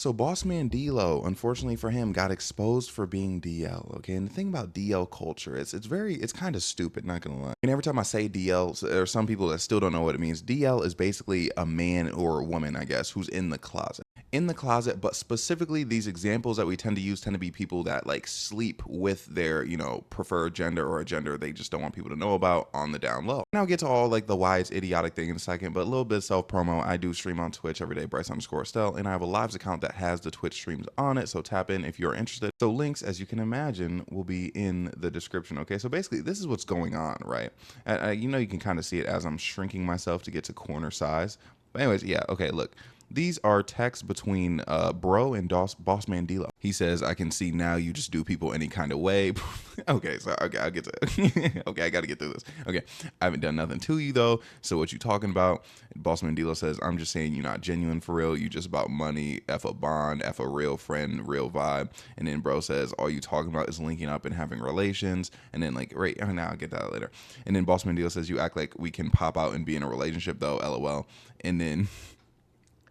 So boss man D-Lo, unfortunately for him, got exposed for being DL. Okay, and the thing about DL culture is it's kind of stupid. Not gonna lie. And every time I say DL, there are some people that still don't know what it means. DL is basically a man or a woman, I guess, who's in the closet. In the closet, but specifically these examples that we tend to use tend to be people that like sleep with their, preferred gender or a gender they just don't want people to know about on the down low. And I'll get to all like the why it's idiotic thing in a second, but a little bit of self promo. I do stream on Twitch every day, Bryce_Estelle, and I have a lives account that has the Twitch streams on it. So tap in if you're interested. So links, as you can imagine, will be in the description. Okay, so basically this is what's going on, right? You can kind of see it as I'm shrinking myself to get to corner size. But anyways, yeah, okay, look. These are texts between bro and boss man D-Lo. He says, I can see now you just do people any kind of way. Okay, so okay, I'll get to okay, I gotta get through this. Okay, I haven't done nothing to you though. So what you talking about? Boss man D-Lo says, I'm just saying you're not genuine for real. You just about money, F a bond, F a real friend, real vibe. And then bro says, all you talking about is linking up and having relations. And then like, right, now I'll get that later. And then boss man D-Lo says, you act like we can pop out and be in a relationship though, LOL.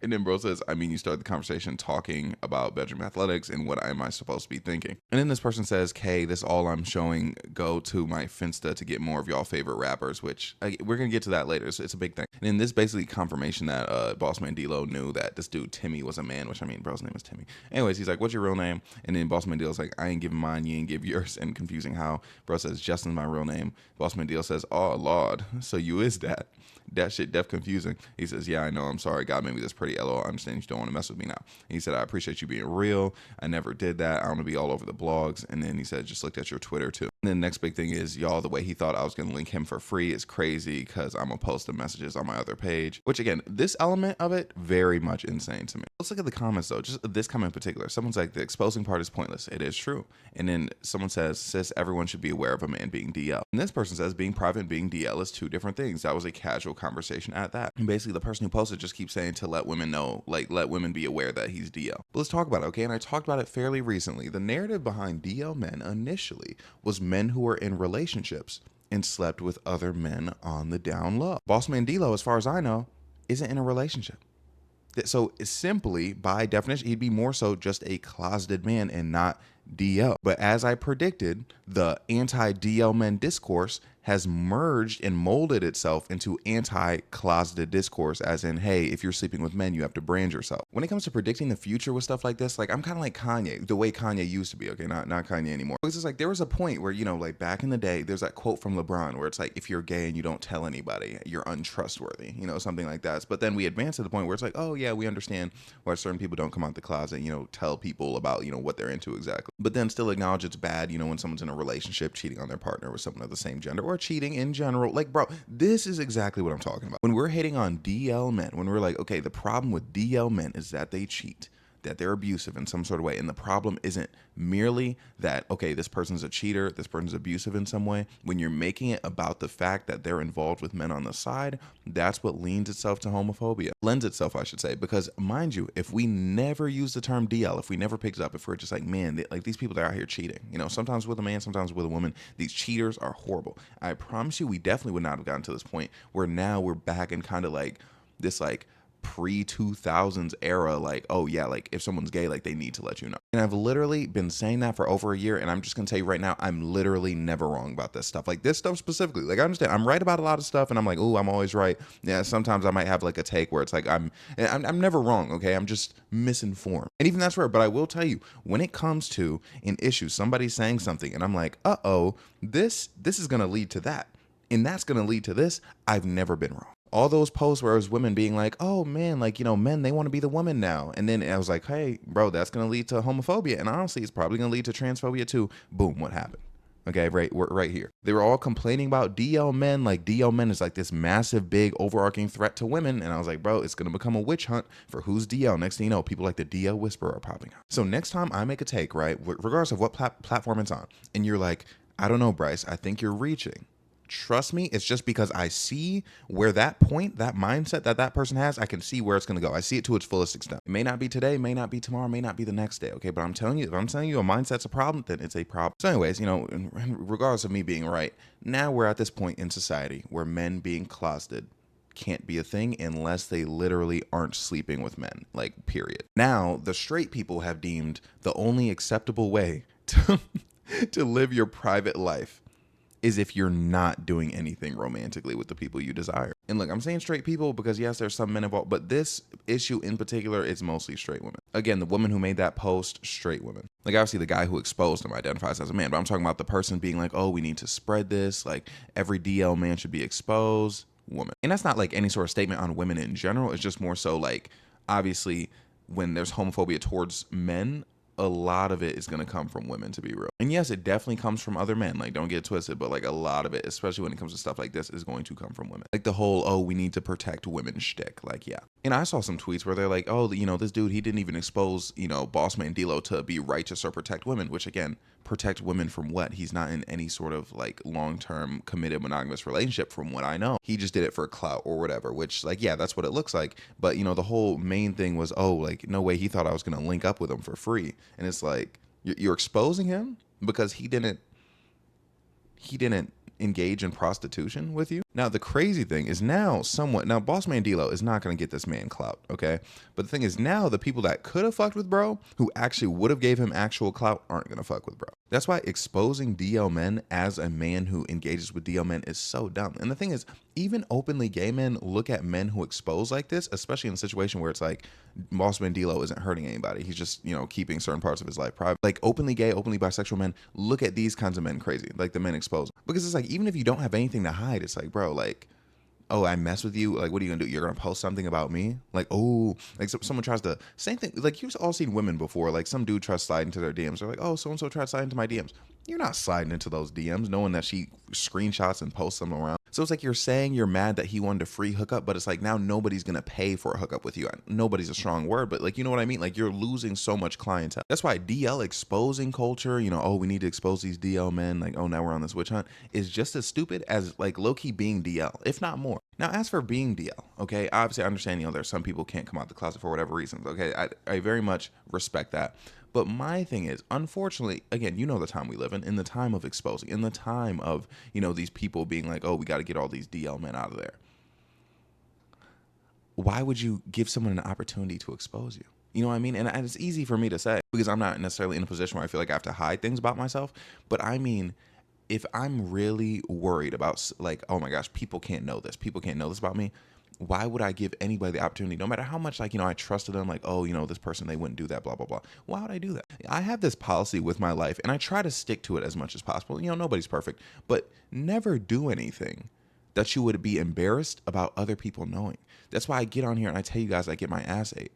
And then bro says, I mean, you start the conversation talking about bedroom athletics and what am I supposed to be thinking? And then this person says, K, this all I'm showing, go to my Finsta to get more of y'all favorite rappers, which we're going to get to that later. So it's a big thing. And then this basically confirmation that Bossman D-Lo knew that this dude Timmy was a man, which I mean, bro's name is Timmy. Anyways, he's like, what's your real name? And then Bossman D-Lo's like, I ain't giving mine, you ain't give yours. And confusing how bro says, Justin's my real name. Bossman D-Lo says, oh, Lord, so you is that. That shit def confusing. He says, yeah, I know. I'm sorry. God made me this pretty. LOL. I understand you don't want to mess with me now. And he said, I appreciate you being real. I never did that. I want to be all over the blogs. And then he said, just looked at your Twitter too. And then the next big thing is, y'all, the way he thought I was going to link him for free is crazy because I'm going to post the messages on my other page. Which again, this element of it, very much insane to me. Let's look at the comments though. Just this comment in particular. Someone's like, the exposing part is pointless. It is true. And then someone says, sis, everyone should be aware of a man being DL. And this person says, being private and being DL is two different things. That was a casual conversation at that. And basically the person who posted just keeps saying to let women know, like let women be aware that he's DL. But let's talk about it, okay? And I talked about it fairly recently. The narrative behind DL men initially was men who were in relationships and slept with other men on the down low. Bossman D-Lo, as far as I know, isn't in a relationship. So simply, by definition, he'd be more so just a closeted man and not DL. But as I predicted, the anti-DL men discourse has merged and molded itself into anti-closeted discourse, as in, hey, if you're sleeping with men, you have to brand yourself. When it comes to predicting the future with stuff like this, like I'm kind of like Kanye, the way Kanye used to be, okay, not Kanye anymore. It's just like there was a point where, like back in the day, there's that quote from LeBron where it's like, if you're gay and you don't tell anybody, you're untrustworthy, something like that. But then we advance to the point where it's like, oh yeah, we understand why certain people don't come out the closet, tell people about, what they're into exactly. But then still acknowledge it's bad, when someone's in a relationship cheating on their partner with someone of the same gender or cheating in general. Like, bro, this is exactly what I'm talking about. When we're hating on DL men, when we're like, okay, the problem with DL men is that they cheat, that they're abusive in some sort of way. And the problem isn't merely that, okay, this person's a cheater, this person's abusive in some way. When you're making it about the fact that they're involved with men on the side, that's what lends itself to homophobia. Lends itself, I should say, because mind you, if we never use the term DL, if we never pick it up, if we're just like, man, like these people that are out here cheating, sometimes with a man, sometimes with a woman, these cheaters are horrible. I promise you, we definitely would not have gotten to this point where now we're back in kind of like this, like, pre-2000s era, like, oh yeah, like if someone's gay, like they need to let you know. And I've literally been saying that for over a year, and I'm just gonna tell you right now, I'm literally never wrong about this stuff. Like this stuff specifically, like I understand I'm right about a lot of stuff, and I'm like, oh, I'm always right. Yeah, sometimes I might have like a take where it's like I'm never wrong, okay? I'm just misinformed. And even that's rare, but I will tell you, when it comes to an issue, somebody saying something, and I'm like, uh-oh, this is gonna lead to that, and that's gonna lead to this, I've never been wrong. All those posts where it was women being like, oh man, like, men, they want to be the woman now. And then I was like, hey, bro, that's going to lead to homophobia. And honestly, it's probably going to lead to transphobia too. Boom, what happened? Okay, we're right here. They were all complaining about DL men, like DL men is like this massive, big, overarching threat to women. And I was like, bro, it's going to become a witch hunt for who's DL. Next thing you know, people like the DL whisperer are popping out. So next time I make a take, right, regardless of what platform it's on, and you're like, I don't know, Bryce, I think you're reaching. Trust me, it's just because I see where that point, that mindset that person has, I can see where it's going to go. I see it to its fullest extent. It may not be today, may not be tomorrow, may not be the next day, okay? But I'm telling you, if I'm telling you a mindset's a problem, then it's a problem. So anyways, regardless of me being right, now we're at this point in society where men being closeted can't be a thing unless they literally aren't sleeping with men, like, period. Now, the straight people have deemed the only acceptable way to, to live your private life is if you're not doing anything romantically with the people you desire. And look, I'm saying straight people because yes, there's some men involved, but this issue in particular, it's mostly straight women. Again, the woman who made that post, straight women. Like obviously the guy who exposed him identifies as a man, but I'm talking about the person being like, oh, we need to spread this. Like every DL man should be exposed. Woman. And that's not like any sort of statement on women in general. It's just more so like, obviously when there's homophobia towards men, a lot of it is going to come from women, to be real. And yes, it definitely comes from other men. Like, don't get twisted, but like a lot of it, especially when it comes to stuff like this, is going to come from women. Like the whole, oh, we need to protect women shtick. Like, yeah. And I saw some tweets where they're like, oh, you know, this dude, he didn't even expose, you know, Bossman D-Lo to be righteous or protect women, which again, protect women from what? He's not in any sort of like long-term committed monogamous relationship from what I know. He just did it for clout or whatever, which like, yeah, that's what it looks like. But you know, the whole main thing was, oh, like no way he thought I was going to link up with him for free. And it's like, you're exposing him because he didn't engage in prostitution with you. Now, the crazy thing is now Boss Man D-Lo is not going to get this man clout, okay? But the thing is now the people that could have fucked with bro, who actually would have gave him actual clout, aren't going to fuck with bro. That's why exposing DL men as a man who engages with DL men is so dumb. And the thing is, even openly gay men look at men who expose like this, especially in a situation where it's like Boss Man D-Lo isn't hurting anybody. He's just, you know, keeping certain parts of his life private. Like openly gay, openly bisexual men look at these kinds of men crazy, like the men exposed. Because it's like, even if you don't have anything to hide, it's like, bro, like, oh, I mess with you. Like, what are you gonna do? You're gonna post something about me? Like, oh, like someone tries to, same thing. Like you've all seen women before. Like some dude tries to slide into their DMs. They're like, oh, so-and-so tried to slide into my DMs. You're not sliding into those DMs knowing that she screenshots and posts them around. So it's like you're saying you're mad that he wanted a free hookup, but it's like now nobody's gonna pay for a hookup with you. Nobody's a strong word, but like, you know what I mean? Like you're losing so much clientele. That's why DL exposing culture, you know, oh, we need to expose these DL men. Like, oh, now we're on this witch hunt is just as stupid as like low-key being DL, if not more. Now, as for being DL, okay, obviously I understand, you know, there's some people can't come out the closet for whatever reasons, okay? I very much respect that. But my thing is, unfortunately, again, you know the time we live in the time of exposing, in the time of, you know, these people being like, oh, we got to get all these DL men out of there. Why would you give someone an opportunity to expose you? You know what I mean? And it's easy for me to say because I'm not necessarily in a position where I feel like I have to hide things about myself. But I mean, if I'm really worried about like, oh my gosh, people can't know this about me, why would I give anybody the opportunity, no matter how much, like, you know, I trusted them, like, oh, you know, this person, they wouldn't do that, blah, blah, blah. Why would I do that? I have this policy with my life and I try to stick to it as much as possible. You know, nobody's perfect, but never do anything that you would be embarrassed about other people knowing. That's why I get on here and I tell you guys I get my ass ate,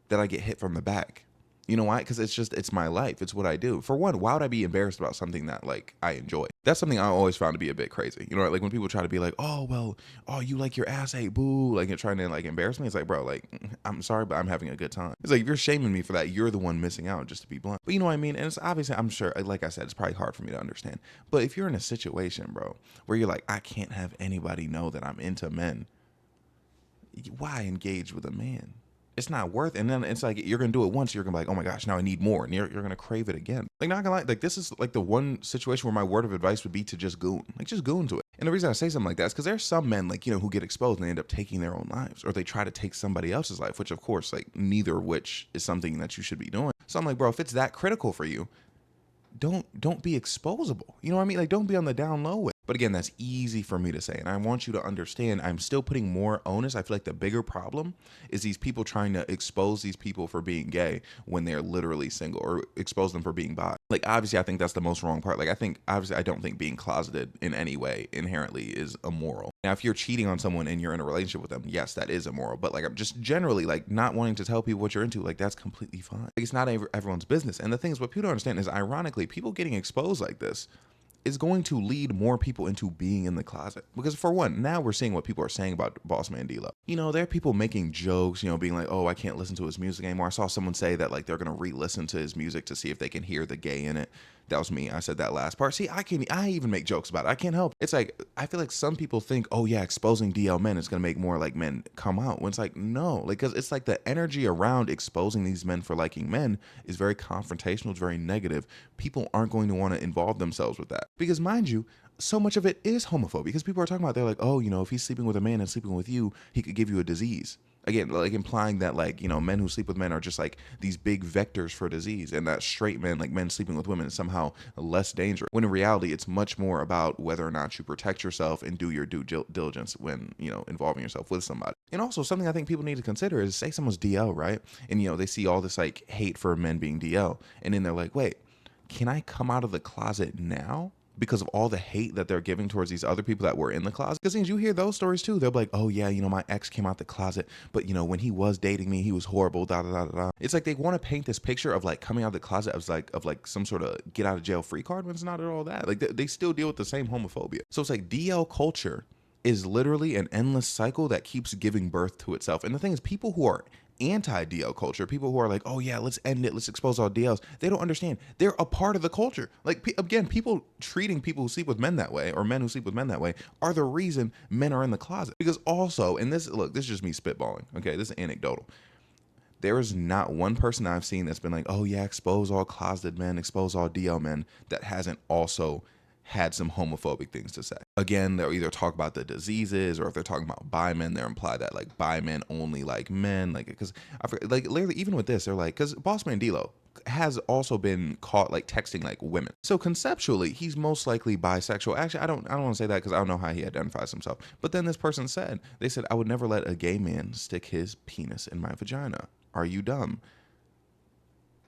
that I get hit from the back. You know why? Because it's my life. It's what I do. For one, why would I be embarrassed about something that like I enjoy? That's something I always found to be a bit crazy. You know, like when people try to be like, oh, well, oh, you like your ass ate, boo. Like you're trying to like embarrass me. It's like, bro, like, I'm sorry, but I'm having a good time. It's like, if you're shaming me for that, you're the one missing out, just to be blunt. But you know what I mean? And it's obviously, I'm sure, like I said, it's probably hard for me to understand. But if you're in a situation, bro, where you're like, I can't have anybody know that I'm into men, why engage with a man? It's not worth it. And then it's like, you're going to do it once. You're going to be like, oh my gosh, now I need more. And you're going to crave it again. Like, not going to lie. Like, this is like the one situation where my word of advice would be to just goon. Like, just goon to it. And the reason I say something like that is because there's some men, like, you know, who get exposed and they end up taking their own lives. Or they try to take somebody else's life, which, of course, like, neither of which is something that you should be doing. So I'm like, bro, if it's that critical for you, don't be exposable. You know what I mean? Like, don't be on the down low with it. But again, that's easy for me to say. And I want you to understand, I'm still putting more onus. I feel like the bigger problem is these people trying to expose these people for being gay when they're literally single, or expose them for being bi. Like, obviously, I think that's the most wrong part. Like, I don't think being closeted in any way inherently is immoral. Now, if you're cheating on someone and you're in a relationship with them, yes, that is immoral. But like, I'm just generally like not wanting to tell people what you're into. Like, that's completely fine. Like, it's not everyone's business. And the thing is, what people don't understand is, ironically, people getting exposed like this is going to lead more people into being in the closet. Because for one, now we're seeing what people are saying about Boss Man D-Lo. You know, there are people making jokes, you know, being like, oh, I can't listen to his music anymore. I saw someone say that like they're going to re-listen to his music to see if they can hear the gay in it. That was me. I said that last part. See, I even make jokes about it. I can't help. It's like, I feel like some people think, oh yeah, exposing DL men is going to make more like men come out. When it's like, no, like, cause it's like the energy around exposing these men for liking men is very confrontational. It's very negative. People aren't going to want to involve themselves with that because, mind you, so much of it is homophobia because people are talking about, they're like, oh, if he's sleeping with a man and sleeping with you, he could give you a disease. Again, like implying that like, men who sleep with men are just like these big vectors for disease, and that straight men, like men sleeping with women, is somehow less dangerous. When in reality, it's much more about whether or not you protect yourself and do your due diligence when, involving yourself with somebody. And also something I think people need to consider is, say someone's DL, right? And, they see all this like hate for men being DL. And then they're like, wait, can I come out of the closet now? Because of all the hate that they're giving towards these other people that were in the closet. Because you hear those stories too. They'll be like, oh yeah, my ex came out the closet, but when he was dating me, he was horrible, da da da da. It's like they want to paint this picture of like coming out of the closet as like some sort of get out of jail free card, when it's not at all that. Like they still deal with the same homophobia. So it's like DL culture is literally an endless cycle that keeps giving birth to itself. And the thing is, people who are anti-DL culture, people who are like, oh yeah, let's end it, let's expose all DLs, they don't understand they're a part of the culture. Like, again, people treating people who sleep with men that way, or men who sleep with men that way, are the reason men are in the closet. Because also, and this is just me spitballing, okay, this is anecdotal, there is not one person I've seen that's been like, oh yeah, expose all closeted men, expose all DL men, that hasn't also had some homophobic things to say. Again, they'll either talk about the diseases, or if they're talking about bi men, they'll imply that like bi men only like men. Like, because I forget, like literally even with this, they're like, because Bossman D-Lo has also been caught like texting like women. So conceptually, he's most likely bisexual. Actually, I don't want to say that because I don't know how he identifies himself. But then this person said, they said, I would never let a gay man stick his penis in my vagina. Are you dumb?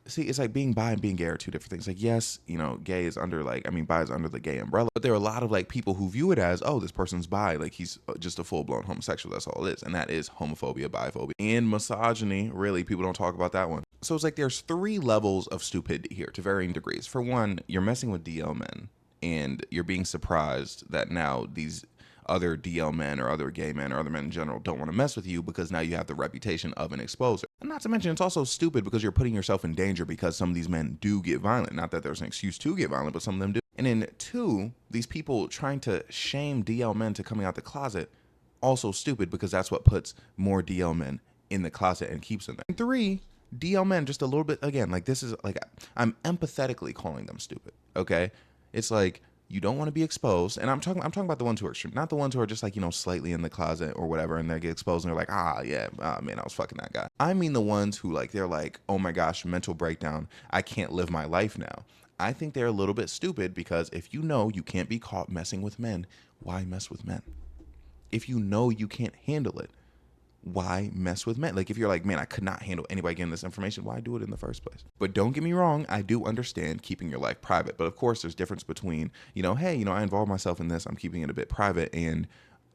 See, it's like being bi and being gay are two different things. Like, yes, gay is under bi is under the gay umbrella, but there are a lot of like people who view it as, oh, this person's bi, like he's just a full-blown homosexual. That's all it is. And that is homophobia, biphobia, and misogyny. Really, people don't talk about that one. So it's like there's 3 levels of stupidity here to varying degrees. For one, you're messing with DL men, and you're being surprised that now these other DL men or other gay men or other men in general don't want to mess with you because now you have the reputation of an exposer. And not to mention, it's also stupid because you're putting yourself in danger because some of these men do get violent. Not that there's an excuse to get violent, but some of them do. And then 2, these people trying to shame DL men to coming out the closet, also stupid because that's what puts more DL men in the closet and keeps them there. And 3, DL men just a little bit, again, like this is like, I'm empathetically calling them stupid, okay? It's like, you don't want to be exposed, and I'm talking about the ones who are extreme, not the ones who are just like, slightly in the closet or whatever, and they get exposed and they're like, man, I was fucking that guy. I mean the ones who like, they're like, oh my gosh, mental breakdown, I can't live my life now. I think they're a little bit stupid because if you can't be caught messing with men, why mess with men? If you can't handle it, why mess with men? Like, if you're like, man, I could not handle anybody getting this information, why do it in the first place? But don't get me wrong, I do understand keeping your life private. But of course, there's difference between, hey, I involve myself in this, I'm keeping it a bit private, and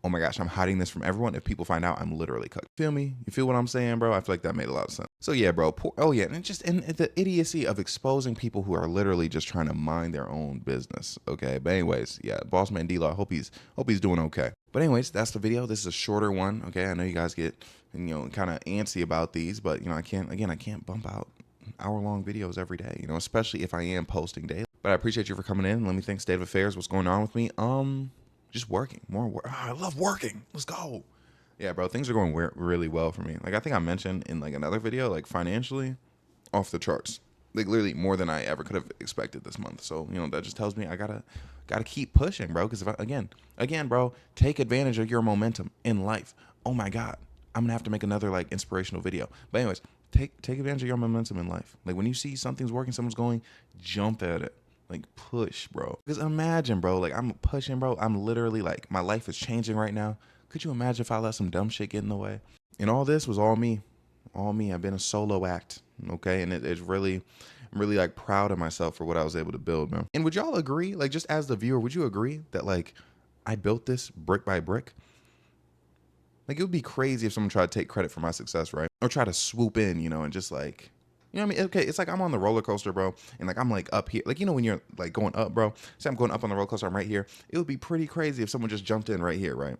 oh my gosh, I'm hiding this from everyone. If people find out, I'm literally cooked. Feel me? You feel what I'm saying, bro? I feel like that made a lot of sense. So yeah, bro. And the idiocy of exposing people who are literally just trying to mind their own business. Okay, but anyways, yeah, Bossman D-Law, hope he's doing okay. But anyways, that's the video. This is a shorter one. Okay, I know you guys get kind of antsy about these, but I can't bump out hour-long videos every day. Especially if I am posting daily. But I appreciate you for coming in. Let me think state of affairs. What's going on with me? Just working, more work. I love working. Let's go. Yeah, bro, things are going really well for me. Like, I think I mentioned in like another video, like financially, off the charts. Like literally more than I ever could have expected this month. So, that just tells me I gotta keep pushing, bro. Because if again, bro, take advantage of your momentum in life. Oh my God, I'm gonna have to make another like inspirational video. But anyways, take advantage of your momentum in life. Like when you see something's working, someone's going, jump at it. Like push, bro. Because imagine, bro, like I'm pushing, bro. I'm literally like, my life is changing right now. Could you imagine if I let some dumb shit get in the way? And all this was all me. All me. I've been a solo act. Okay. And it's really, I'm really like proud of myself for what I was able to build, man. And would y'all agree, like just as the viewer, would you agree that like I built this brick by brick? Like it would be crazy if someone tried to take credit for my success, right? Or try to swoop in, and just like, what I mean? Okay, it's like I'm on the roller coaster, bro, and like I'm like up here. Like, when you're like going up, bro, say I'm going up on the roller coaster, I'm right here. It would be pretty crazy if someone just jumped in right here, right?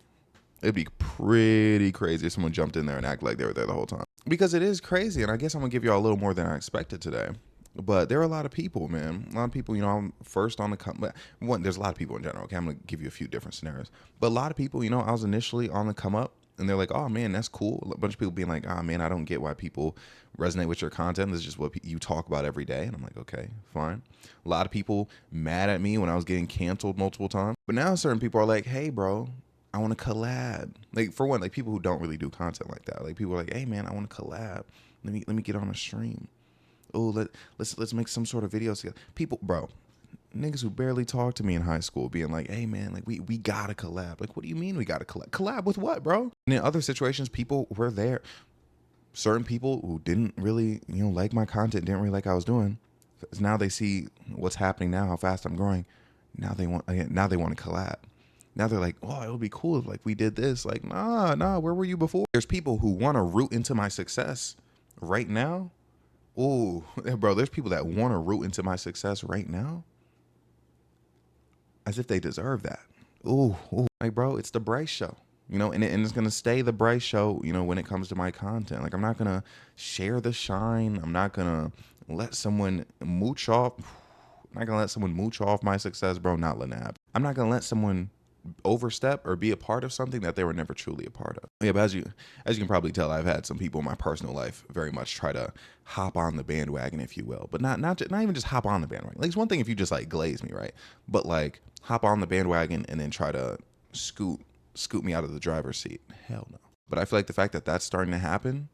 It'd be pretty crazy if someone jumped in there and acted like they were there the whole time. Because it is crazy, and I guess I'm gonna give y'all a little more than I expected today. But there are a lot of people, man. A lot of people, I'm first on the come. One, there's a lot of people in general. Okay, I'm gonna give you a few different scenarios. But a lot of people, I was initially on the come up, and they're like, "Oh man, that's cool." A bunch of people being like, "Ah man, I don't get why people resonate with your content. This is just what you talk about every day." And I'm like, "Okay, fine." A lot of people mad at me when I was getting canceled multiple times. But now certain people are like, "Hey, bro, I want to collab." Like for one, like people who don't really do content like that. Like people are like, "Hey man, I want to collab. Let me get on a stream. Oh, let's make some sort of videos together." People, bro, niggas who barely talked to me in high school being like, "Hey man, like we gotta collab." Like, what do you mean we gotta collab? Collab with what, bro? And in other situations, people were there. Certain people who didn't really, like my content, didn't really like what I was doing. Now they see what's happening now, how fast I'm growing. Now they want to collab. Now they're like, "Oh, it would be cool if like we did this." Like, nah, where were you before? There's people who want to root into my success right now. Oh, bro, there's people that want to root into my success right now as if they deserve that. Ooh. Like, bro, it's the Bryce show, and it's going to stay the Bryce show, when it comes to my content. Like, I'm not going to share the shine. I'm not going to let someone mooch off. I'm not going to let someone mooch off my success, bro. Not Lanab. I'm not going to let someone overstep or be a part of something that they were never truly a part of. Yeah, but as you can probably tell, I've had some people in my personal life very much try to hop on the bandwagon, if you will, but not even just hop on the bandwagon. Like, it's one thing if you just like glaze me, right? But like hop on the bandwagon and then try to scoot me out of the driver's seat. Hell no. But I feel like the fact that that's starting to happen,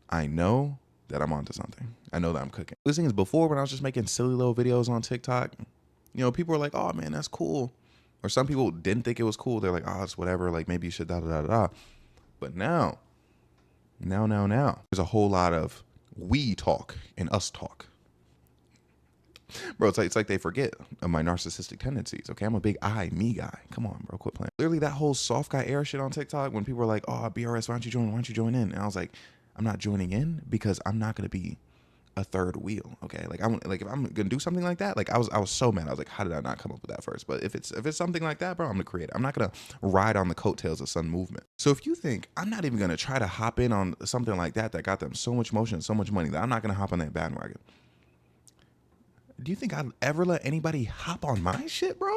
I know that I'm onto something. I know that I'm cooking. This thing is before, when I was just making silly little videos on TikTok, people were like, "Oh man, that's cool." Or some people didn't think it was cool. They're like, "Oh, it's whatever. Like maybe you should da da da da." But now, there's a whole lot of we talk and us talk, bro. It's like they forget of my narcissistic tendencies. Okay, I'm a big me guy. Come on, bro, quit playing. Literally, that whole soft guy era shit on TikTok when people were like, "Oh, BRS, why don't you join? Why don't you join in?" And I was like, "I'm not joining in because I'm not gonna be a third wheel." Okay, like if I'm gonna do something like that, like I was so mad. I was like, how did I not come up with that first? But if it's something like that, bro, I'm gonna create it. I'm not gonna ride on the coattails of some movement. So if you think I'm not even gonna try to hop in on something like that got them so much motion, so much money, that I'm not gonna hop on that bandwagon, do you think I'd ever let anybody hop on my shit, bro?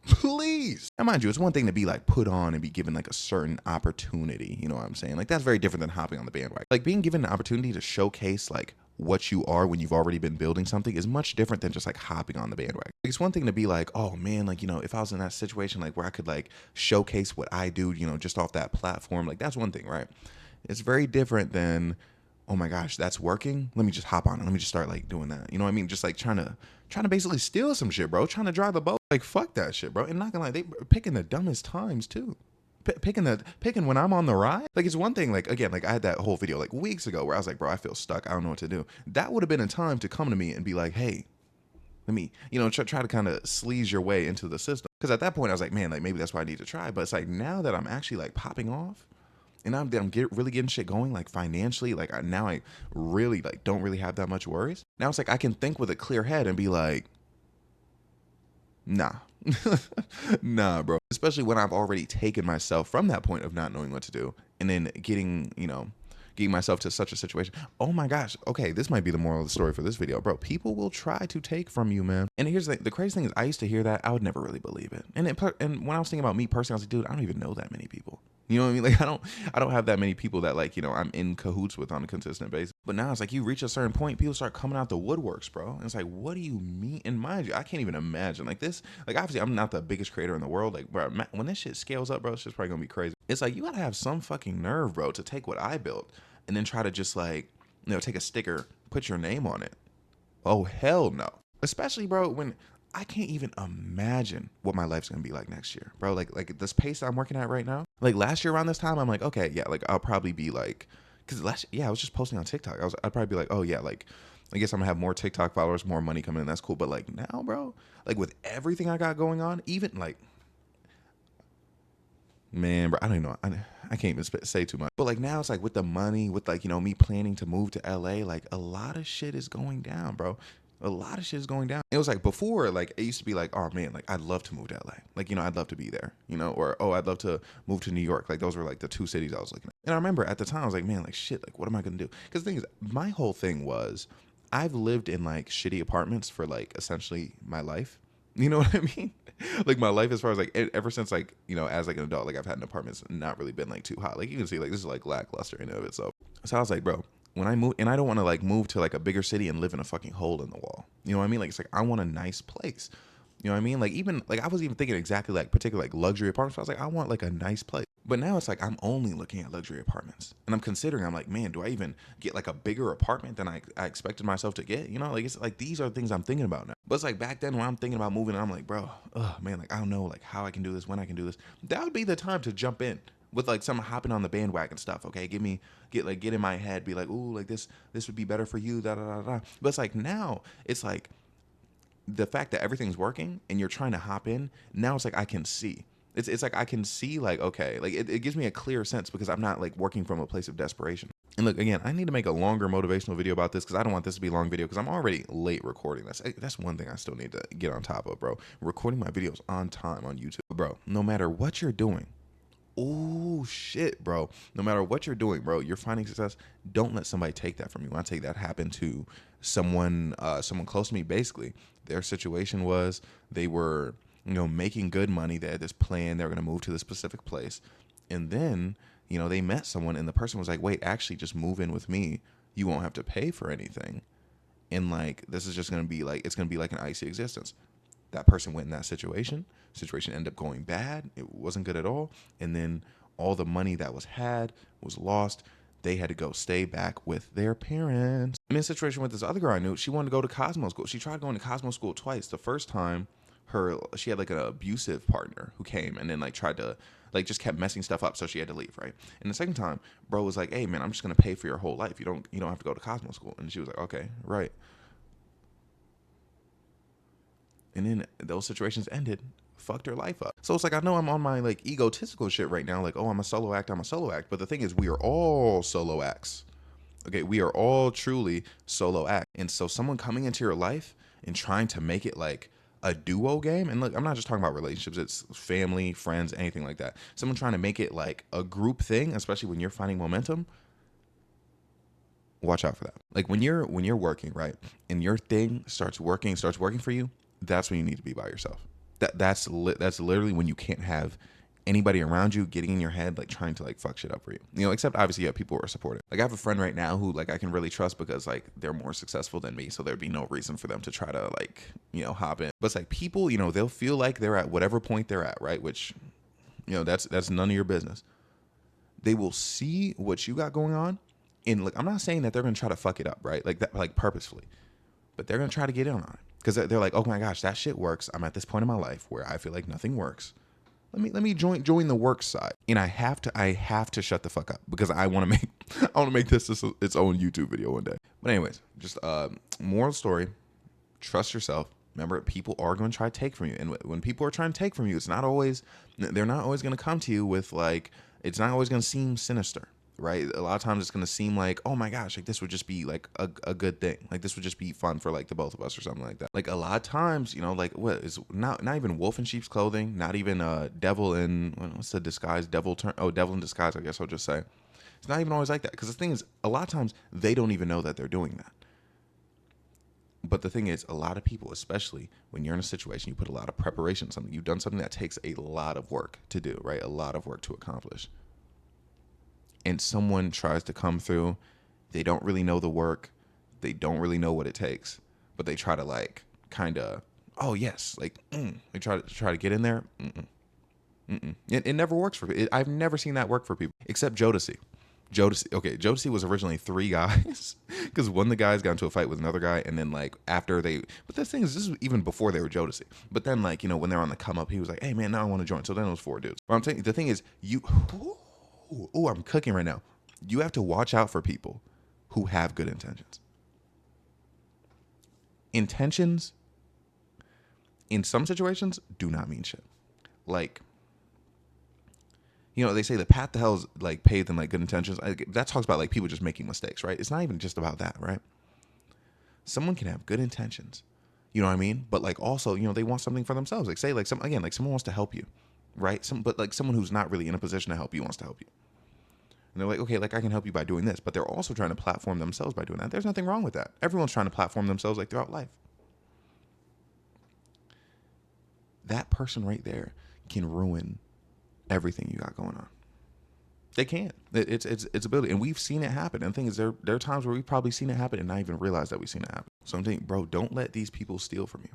Please. And mind you, it's one thing to be like put on and be given like a certain opportunity. You know what I'm saying? Like that's very different than hopping on the bandwagon. Like being given an opportunity to showcase like what you are when you've already been building something is much different than just like hopping on the bandwagon. Like, it's one thing to be like, "Oh man, like, if I was in that situation, like where I could like showcase what I do, just off that platform," like that's one thing, right? It's very different than, "Oh my gosh, that's working. Let me just hop on it. Let me just start like doing that." You know what I mean? Just like trying to basically steal some shit, bro. Trying to drive the boat. Like fuck that shit, bro. And not gonna lie, they picking the dumbest times too. Picking when I'm on the ride. Like it's one thing, like again, like I had that whole video like weeks ago where I was like, "Bro, I feel stuck. I don't know what to do." That would have been a time to come to me and be like, "Hey, let me, try to kind of sleaze your way into the system." Because at that point I was like, "Man, like maybe that's what I need to try." But it's like now that I'm actually like popping off, and I'm really getting shit going, like financially, like I really like don't really have that much worries. Now it's like I can think with a clear head and be like, nah, nah, bro. Especially when I've already taken myself from that point of not knowing what to do, and then getting myself to such a situation. Oh my gosh. Okay, this might be the moral of the story for this video, bro. People will try to take from you, man. And here's the crazy thing is, I used to hear that, I would never really believe it. And when I was thinking about me personally, I was like, dude, I don't even know that many people. You know what I mean? Like I don't have that many people that like, I'm in cahoots with on a consistent basis. But now it's like you reach a certain point, people start coming out the woodworks, bro. And it's like, what do you mean? And mind you, I can't even imagine like this. Like obviously I'm not the biggest creator in the world. Like, bro, when this shit scales up, bro, it's just probably gonna be crazy. It's like you gotta have some fucking nerve, bro, to take what I built and then try to just like, take a sticker, put your name on it. Oh hell no. Especially, bro, when I can't even imagine what my life's gonna be like next year, bro. Like this pace I'm working at right now. Like last year around this time, I'm like, okay, yeah, like I'll probably be like, because I was just posting on TikTok. I'd probably be like, oh yeah, like I guess I'm gonna have more TikTok followers, more money coming in. That's cool. But like now, bro, like with everything I got going on, even like, man, bro, I don't even know. I can't even say too much. But like now it's like with the money, with like, me planning to move to LA, like a lot of shit is going down, bro. A lot of shit is going down. It was like before, like it used to be like, oh man, like I'd love to move to LA. Like, I'd love to be there, or, oh, I'd love to move to New York. Like those were like the two cities I was looking at. And I remember at the time I was like, man, like shit, like what am I going to do? Because the thing is, my whole thing was I've lived in like shitty apartments for like essentially my life. You know what I mean? Like my life as far as like ever since like, you know, as like an adult, like I've had an apartment that's not really been like too hot. Like you can see like this is like lackluster in and of itself. So I was like, bro, when I move, and I don't want to like move to like a bigger city and live in a fucking hole in the wall. You know what I mean? Like it's like I want a nice place. You know what I mean? Like even like I was even thinking exactly like particular like luxury apartments. So I was like, I want like a nice place. But now it's like I'm only looking at luxury apartments, and I'm considering. I'm like, man, do I even get like a bigger apartment than I expected myself to get? You know, like it's like these are things I'm thinking about now. But it's like back then when I'm thinking about moving, I'm like, bro, man, like I don't know like how I can do this, when I can do this. That would be the time to jump in with like some hopping on the bandwagon stuff. Okay, get in my head, be like, ooh, like this would be better for you, da da da da. But it's like now it's like the fact that everything's working and you're trying to hop in, now it's like I can see. It's like I can see like, okay, like it gives me a clear sense because I'm not like working from a place of desperation. And look, again, I need to make a longer motivational video about this because I don't want this to be a long video because I'm already late recording this. That's one thing I still need to get on top of, bro. Recording my videos on time on YouTube. Bro, no matter what you're doing, oh shit, bro. No matter what you're doing, bro, you're finding success. Don't let somebody take that from you. I take that happened to someone close to me. Basically, their situation was they were, you know, making good money. They had this plan. They were going to move to this specific place. And then, you know, they met someone and the person was like, wait, actually just move in with me. You won't have to pay for anything. And like, this is just going to be like, it's going to be like an icy existence. That person went in that situation ended up going bad. It wasn't good at all. And then all the money that was had was lost. They had to go stay back with their parents. I'm in a situation with this other girl I knew. She wanted to go to Cosmo School. She tried going to Cosmo School twice. The first time she had like an abusive partner who came and then like tried to like just kept messing stuff up, so she had to leave, right? And the second time, bro was like, hey man, I'm just gonna pay for your whole life. You don't have to go to Cosmo School. And she was like, okay, right. And then those situations ended, fucked her life up. So it's like, I know I'm on my like egotistical shit right now. Like, oh, I'm a solo act. But the thing is, we are all solo acts. Okay. We are all truly solo acts. And so someone coming into your life and trying to make it like a duo game. And look, I'm not just talking about relationships. It's family, friends, anything like that. Someone trying to make it like a group thing, especially when you're finding momentum. Watch out for that. Like when you're working, right, and your thing starts working for you, that's when you need to be by yourself. That's literally when you can't have anybody around you getting in your head like trying to like fuck shit up for you. You know, except obviously you have people who are supportive. Like I have a friend right now who like I can really trust because like they're more successful than me, so there'd be no reason for them to try to like, you know, hop in. But it's like people, you know, they'll feel like they're at whatever point they're at, right? Which, you know, that's none of your business. They will see what you got going on. And like, I'm not saying that they're going to try to fuck it up, right? Like that, like purposefully, but they're going to try to get in on it because they're like, oh my gosh, that shit works. I'm at this point in my life where I feel like nothing works. Let me join the work side. And I have to shut the fuck up because I want to make this its own YouTube video one day. But anyways, just moral story, trust yourself. Remember, people are going to try to take from you. And when people are trying to take from you, they're not always going to come to you with like, it's not always going to seem sinister, right? A lot of times it's going to seem like, oh my gosh, like this would just be like a good thing. Like this would just be fun for like the both of us or something like that. Like a lot of times, you know, like what is not even wolf in sheep's clothing, not even devil in, what's the disguise? Devil in disguise, I guess I'll just say. It's not even always like that. Because the thing is, a lot of times they don't even know that they're doing that. But the thing is, a lot of people, especially when you're in a situation, you put a lot of preparation, something you've done something that takes a lot of work to do, right? A lot of work to accomplish. And someone tries to come through, they don't really know the work, they don't really know what it takes, but they try to like kind of, oh yes, like they try to get in there. It never works for people. I've never seen that work for people except Jodeci. Jodeci was originally 3 guys because one of the guys got into a fight with another guy, and then like after but the thing is, this is even before they were Jodeci. But then like, you know, when they're on the come up, he was like, hey man, now I want to join. So then it was 4 dudes. But I'm saying the thing is, I'm cooking right now. You have to watch out for people who have good intentions. Intentions in some situations do not mean shit. Like, you know, they say the path to hell is like paved in like good intentions. That talks about like people just making mistakes, right? It's not even just about that, right? Someone can have good intentions, you know what I mean? But like also, you know, they want something for themselves. Like say like someone wants to help you, right? But like someone who's not really in a position to help you wants to help you. And they're like, okay, like I can help you by doing this, but they're also trying to platform themselves by doing that. There's nothing wrong with that. Everyone's trying to platform themselves like throughout life. That person right there can ruin everything you got going on. They can. It's ability, and we've seen it happen. And the thing is, there are times where we've probably seen it happen and not even realized that we've seen it happen. So I'm thinking, bro, don't let these people steal from you.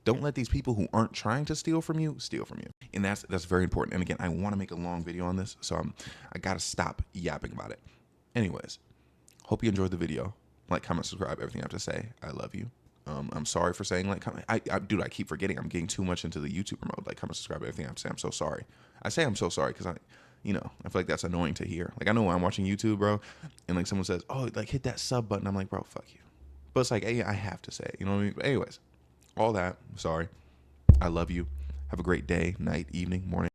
Don't let these people who aren't trying to steal from you steal from you. And that's very important. And again, I want to make a long video on this, so I gotta stop yapping about it. Anyways, hope you enjoyed the video. Like, comment, subscribe, everything I have to say. I love you. I'm sorry for saying like, comment. Dude, I keep forgetting. I'm getting too much into the YouTuber mode. Like, comment, subscribe, everything I have to say. I'm so sorry. I say I'm so sorry because I feel like that's annoying to hear. Like, I know when I'm watching YouTube, bro, and like someone says, oh, like hit that sub button. I'm like, bro, fuck you. But it's like, hey, I have to say it. You know what I mean? But anyways, all that. Sorry. I love you. Have a great day, night, evening, morning.